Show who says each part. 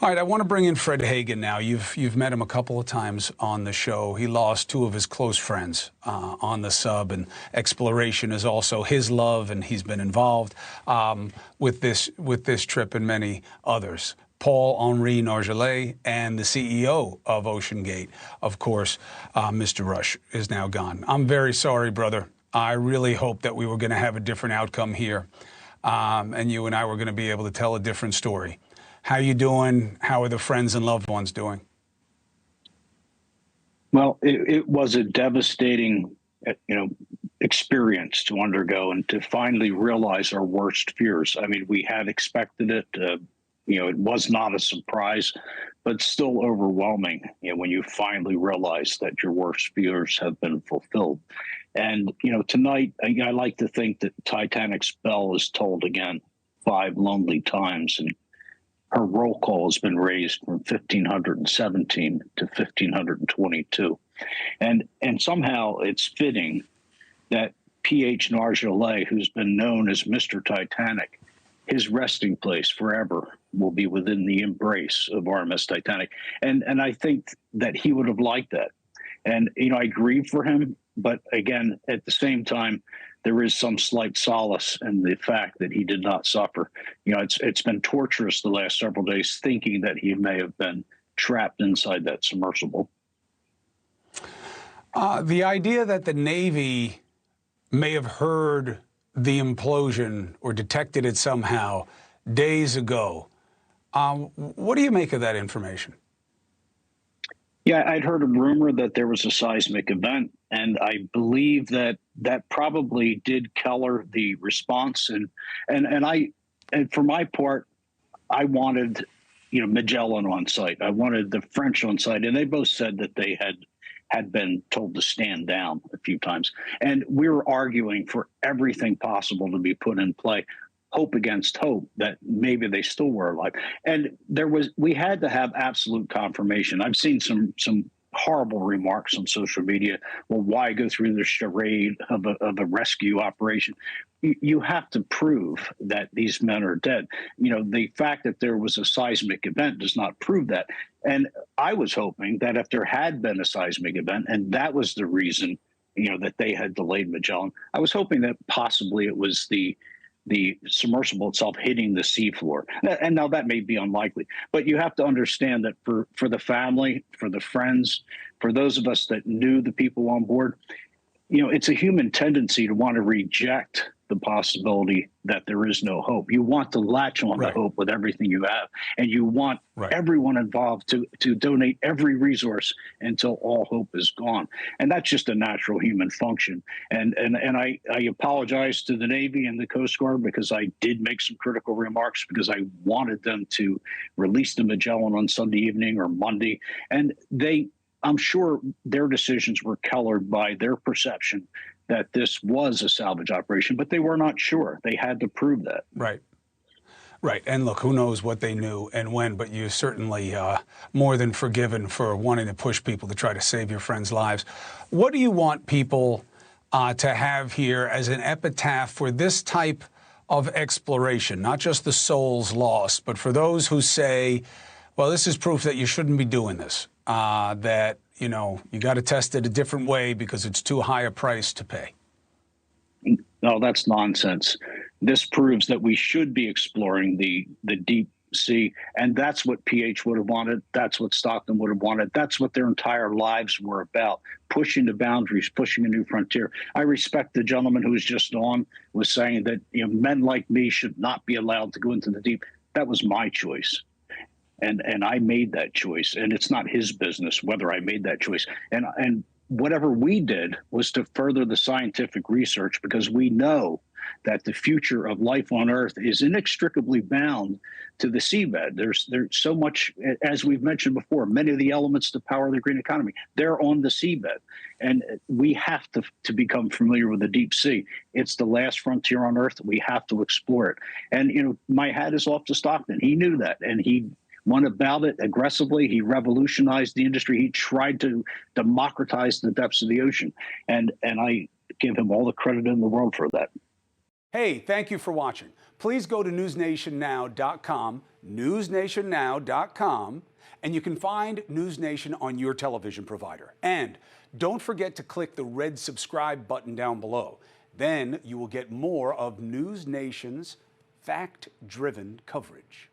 Speaker 1: All right, I want to bring in Fred Hagen now. You've met him a couple of times on the show. He lost two of his close friends on the sub, and exploration is also his love, and he's been involved with this trip and many others. Paul-Henri Nargeolet and the CEO of OceanGate, of course, Mr. Rush, is now gone. I'm very sorry, brother. I really hope that we were going to have a different outcome here, and you and I were going to be able to tell a different story. How you doing? How are the friends and loved ones doing?
Speaker 2: Well, it was a devastating, experience to undergo and to finally realize our worst fears. I mean, we had expected it. It was not a surprise, but still overwhelming. When you finally realize that your worst fears have been fulfilled. And tonight, I like to think that Titanic's bell is tolled again 5 lonely times, and her roll call has been raised from 1,517 to 1,522. And somehow it's fitting that P.H. Nargeolet, who's been known as Mr. Titanic, his resting place forever will be within the embrace of RMS Titanic. And I think that he would have liked that. And, I grieve for him. But again, at the same time, there is some slight solace in the fact that he did not suffer. It's been torturous the last several days thinking that he may have been trapped inside that submersible.
Speaker 1: The idea that the Navy may have heard the implosion or detected it somehow days ago, what do you make of that information?
Speaker 2: Yeah, I'd heard a rumor that there was a seismic event, and I believe that probably did color the response. And for my part, I wanted, Magellan on site. I wanted the French on site, and they both said that they had been told to stand down a few times. And we were arguing for everything possible to be put in play. Hope against hope that maybe they still were alive. And we had to have absolute confirmation. I've seen some horrible remarks on social media. Well, why go through the charade of a rescue operation? You have to prove that these men are dead. The fact that there was a seismic event does not prove that. And I was hoping that if there had been a seismic event, and that was the reason, that they had delayed Magellan, I was hoping that possibly it was the submersible itself hitting the seafloor. And now that may be unlikely, but you have to understand that for the family, for the friends, for those of us that knew the people on board, it's a human tendency to want to reject the possibility that there is no hope. You want to latch on to hope with everything you have, and you want everyone involved to donate every resource until all hope is gone. And that's just a natural human function. And I apologize to the Navy and the Coast Guard because I did make some critical remarks because I wanted them to release the Magellan on Sunday evening or Monday. And I'm sure their decisions were colored by their perception that this was a salvage operation, but they were not sure. They had to prove that.
Speaker 1: Right. And look, who knows what they knew and when, but you're certainly more than forgiven for wanting to push people to try to save your friends' lives. What do you want people to have here as an epitaph for this type of exploration? Not just the souls lost, but for those who say, well, this is proof that you shouldn't be doing this, that you got to test it a different way because it's too high a price to pay.
Speaker 2: No, that's nonsense. This proves that we should be exploring the deep sea, and that's what PH would have wanted. That's what Stockton would have wanted. That's what their entire lives were about, pushing the boundaries, pushing a new frontier. I respect the gentleman who was just on, was saying that men like me should not be allowed to go into the deep. That was my choice. And I made that choice, and it's not his business whether I made that choice. And whatever we did was to further the scientific research, because we know that the future of life on Earth is inextricably bound to the seabed. There's so much, as we've mentioned before, many of the elements to power the green economy, they're on the seabed. And we have to become familiar with the deep sea. It's the last frontier on Earth. We have to explore it. And, my hat is off to Stockton. He knew that, and he went about it aggressively. He revolutionized the industry. He tried to democratize the depths of the ocean. And I give him all the credit in the world for that.
Speaker 1: Hey, thank you for watching. Please go to newsnationnow.com, newsnationnow.com, and you can find NewsNation on your television provider. And don't forget to click the red subscribe button down below. Then you will get more of NewsNation's fact-driven coverage.